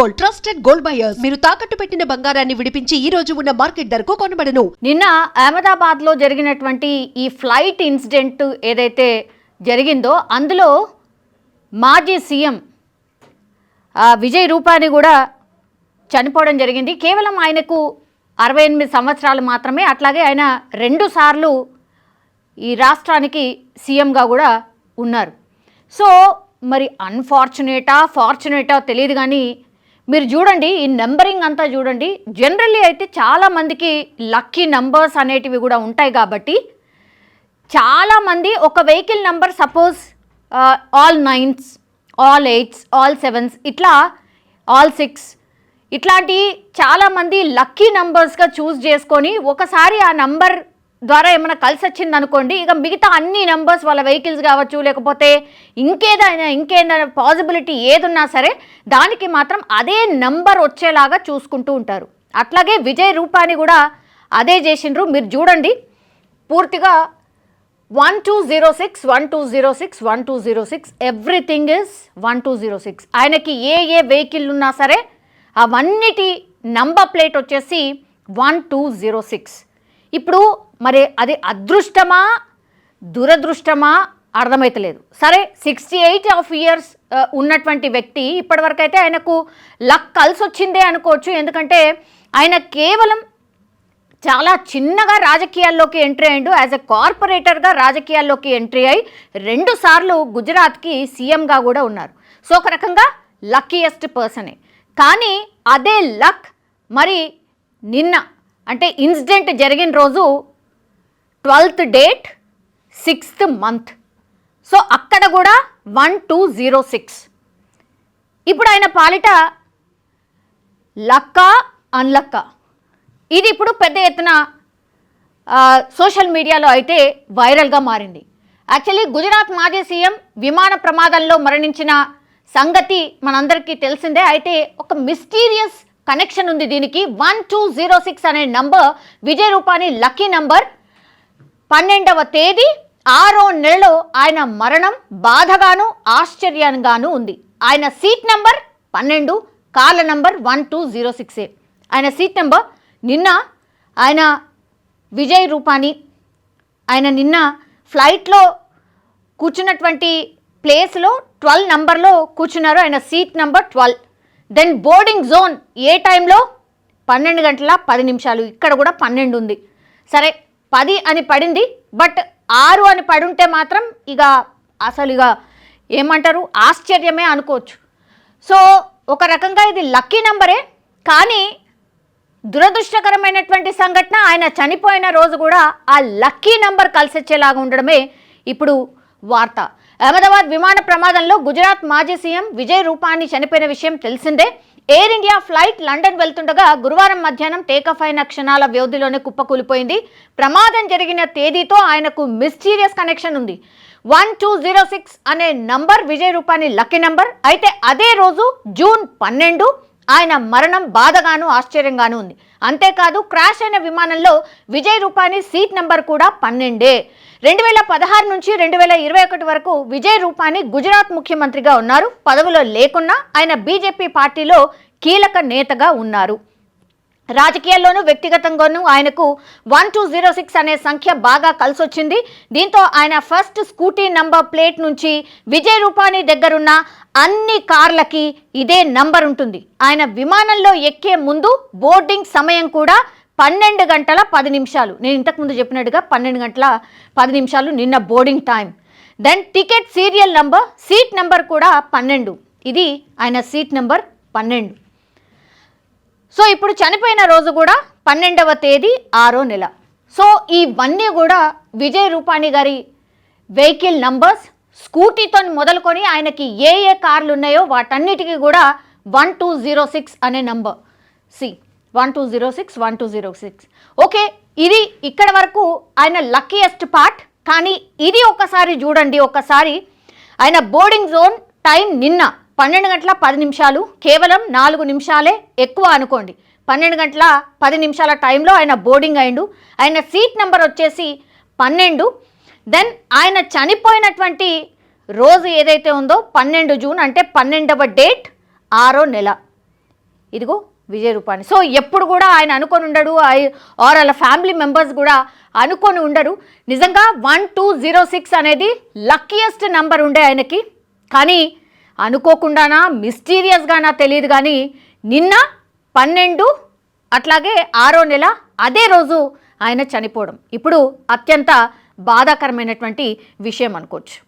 Gold, trusted gold buyers. మీరు తాకట్టు పెట్టిన బంగారాన్ని విడిపించి ఈ రోజు ఉన్న మార్కెట్ ధరకు కొనబడను. నిన్న అహ్మదాబాద్ లో జరిగినటువంటి ఈ ఫ్లైట్ ఇన్సిడెంట్ ఏదైతే జరిగిందో అందులో మాజీ సీఎం విజయ్ రూపాని కూడా చనిపోవడం జరిగింది. కేవలం ఆయనకు 68 సంవత్సరాలు మాత్రమే. అట్లాగే ఆయన 2 సార్లు ఈ రాష్ట్రానికి సీఎంగా కూడా ఉన్నారు. సో మరి ఫార్చునేటా తెలియదు, కానీ మీరు చూడండి ఈ నెంబరింగ్ అంతా చూడండి. జనరల్లీ అయితే చాలామందికి లక్కీ నంబర్స్ అనేటివి కూడా ఉంటాయి. కాబట్టి చాలామంది ఒక vehicle number suppose all 9s, all 8s, all 7s, ఇట్లా ఆల్ 6 ఇట్లాంటి చాలామంది లక్కీ నంబర్స్గా చూస్ చేసుకొని ఒకసారి ఆ నంబర్ ద్వారా ఏమైనా కలిసి వచ్చింది అనుకోండి, ఇక మిగతా అన్ని నెంబర్స్ వాళ్ళ వెహికల్స్ కావచ్చు, లేకపోతే ఇంకేదైనా పాసిబిలిటీ ఏదున్నా సరే దానికి మాత్రం అదే నంబర్ వచ్చేలాగా చూసుకుంటూ ఉంటారు. అట్లాగే విజయ్ రూపాని కూడా అదే చేసిండ్రు. మీరు చూడండి పూర్తిగా 1206, 1206, 1206, ఎవ్రీథింగ్ ఇస్ 1206. ఆయనకి ఏ వెహికల్ ఉన్నా సరే అవన్నిటి నంబర్ ప్లేట్ వచ్చేసి 1206. ఇప్పుడు మరి అది అదృష్టమా దురదృష్టమా అర్థమైతలేదు. సరే 68 years ఉన్నటువంటి వ్యక్తి ఇప్పటివరకు అయితే ఆయనకు లక్ కలిసి వచ్చిందే అనుకోవచ్చు. ఎందుకంటే ఆయన కేవలం చాలా చిన్నగా రాజకీయాల్లోకి ఎంట్రీ అయ్యిండు. యాజ్ ఎ కార్పొరేటర్గా రాజకీయాల్లోకి ఎంట్రీ అయ్యి 2 సార్లు గుజరాత్కి సీఎంగా కూడా ఉన్నారు. సో ఒక రకంగా లక్కీయెస్ట్ పర్సనే. కానీ అదే లక్ మరి నిన్న అంటే ఇన్సిడెంట్ జరిగిన రోజు 12th date 6th month. So అక్కడ కూడా 1206. ఇప్పుడు ఆయన పాలిట లక్కా అన్లక్కా ఇది ఇప్పుడు పెద్ద ఎత్తున సోషల్ మీడియాలో అయితే వైరల్గా మారింది. యాక్చువల్లీ గుజరాత్ మాజీ సీఎం విమాన ప్రమాదంలో మరణించిన సంగతి మనందరికీ తెలిసిందే. అయితే ఒక మిస్టీరియస్ కనెక్షన్ ఉంది దీనికి. 1206 అనే నంబర్ విజయ్ రూపాని లక్కీ నంబర్. 12వ తేదీ 6వ నెలలో ఆయన మరణం బాధగాను ఆశ్చర్యంగాను ఉంది. ఆయన సీట్ నెంబర్ 12, కార్ల నంబర్ 1206. ఆయన సీట్ నెంబర్ నిన్న ఆయన విజయ్ రూపాని ఆయన నిన్న ఫ్లైట్లో కూర్చున్నటువంటి ప్లేస్లో 12 నంబర్లో కూర్చున్నారు. ఆయన seat number 12. Then boarding zone A టైంలో 12:10. ఇక్కడ కూడా 12 ఉంది. సరే 10 అని పడింది, బట్ 6 అని పడుంటే మాత్రం ఇక అసలు ఇక ఏమంటారు ఆశ్చర్యమే అనుకోవచ్చు. సో ఒక రకంగా ఇది లక్కీ నంబరే. కానీ దురదృష్టకరమైనటువంటి సంఘటన ఆయన చనిపోయిన రోజు కూడా ఆ లక్కీ నంబర్ కలిసి వచ్చేలాగా ఉండడమే ఇప్పుడు వార్త. అహ్మదాబాద్ విమాన ప్రమాదంలో గుజరాత్ మాజీ సీఎం విజయ్ రూపాని చనిపోయిన విషయం తెలిసిందే. ఎయిర్ ఇండియా ఫ్లైట్ లండన్ వెళ్తుండగా గురువారం మధ్యాహ్నం టేకాఫ్ అయిన క్షణాల వ్యవధిలోనే కుప్పకూలిపోయింది. ప్రమాదం జరిగిన తేదీతో ఆయనకు మిస్టీరియస్ కనెక్షన్ ఉంది. 1206 అనే నంబర్ విజయ్ రూపాని లక్కీ నంబర్. అయితే అదే రోజు జూన్ 12 ఆయన మరణం బాధగాను ఆశ్చర్యంగాను ఉంది. అంతేకాదు క్రాష్ అయిన విమానంలో విజయ్ రూపాని సీట్ నెంబర్ కూడా 12. 2016 నుంచి 2021 వరకు విజయ్ రూపాని గుజరాత్ ముఖ్యమంత్రిగా ఉన్నారు. పదవిలో లేకున్నా ఆయన బీజేపీ పార్టీలో కీలక నేతగా ఉన్నారు. రాజకీయాల్లోనూ వ్యక్తిగతంగానూ ఆయనకు 1206 అనే సంఖ్య బాగా కలిసొచ్చింది. దీంతో ఆయన ఫస్ట్ స్కూటీ నంబర్ ప్లేట్ నుంచి విజయ్ రూపాని దగ్గరున్న అన్ని కార్లకి ఇదే నంబర్ ఉంటుంది. ఆయన విమానంలో ఎక్కే ముందు బోర్డింగ్ సమయం కూడా 12:10. నేను ఇంతకుముందు చెప్పినట్టుగా 12:10 నిన్న boarding time. Then ticket serial number, seat number కూడా 12. ఇది ఆయన సీట్ నెంబర్ 12. సో ఇప్పుడు చనిపోయిన రోజు కూడా 12వ తేదీ 6వ నెల. సో ఇవన్నీ కూడా విజయ్ రూపాని గారి వెహికల్ నంబర్స్. స్కూటీతో మొదలుకొని ఆయనకి ఏ కార్లు ఉన్నాయో వాటన్నిటికీ కూడా 1206 అనే నంబర్. 1206, 1206. ఓకే, ఇది ఇక్కడ వరకు ఆయన లక్కీయెస్ట్ పార్ట్. కానీ ఇది ఒకసారి చూడండి. ఒకసారి ఆయన బోర్డింగ్ జోన్ టైం నిన్న 12:10. కేవలం 4 నిమిషాలే ఎక్కువ అనుకోండి. 12:10 టైంలో ఆయన బోర్డింగ్ అయిండు. ఆయన సీట్ నెంబర్ వచ్చేసి 12. దెన్ ఆయన చనిపోయినటువంటి రోజు ఏదైతే ఉందో 12 జూన్, అంటే 12వ డేట్ 6వ నెల. ఇదిగో విజయ్ రూపాని. సో ఎప్పుడు కూడా ఆయన అనుకొని ఉండడు, ఆర్ వాళ్ళ ఫ్యామిలీ మెంబర్స్ కూడా అనుకొని ఉండరు. నిజంగా 1206 అనేది లక్కీయెస్ట్ నెంబర్ ఉండే ఆయనకి. కానీ అనుకోకుండానా మిస్టీరియస్గానా తెలియదు కానీ నిన్న 12 అట్లాగే 6వ నెల అదే రోజు ఆయన చనిపోవడం ఇప్పుడు అత్యంత బాధాకరమైనటువంటి విషయం అనుకోవచ్చు.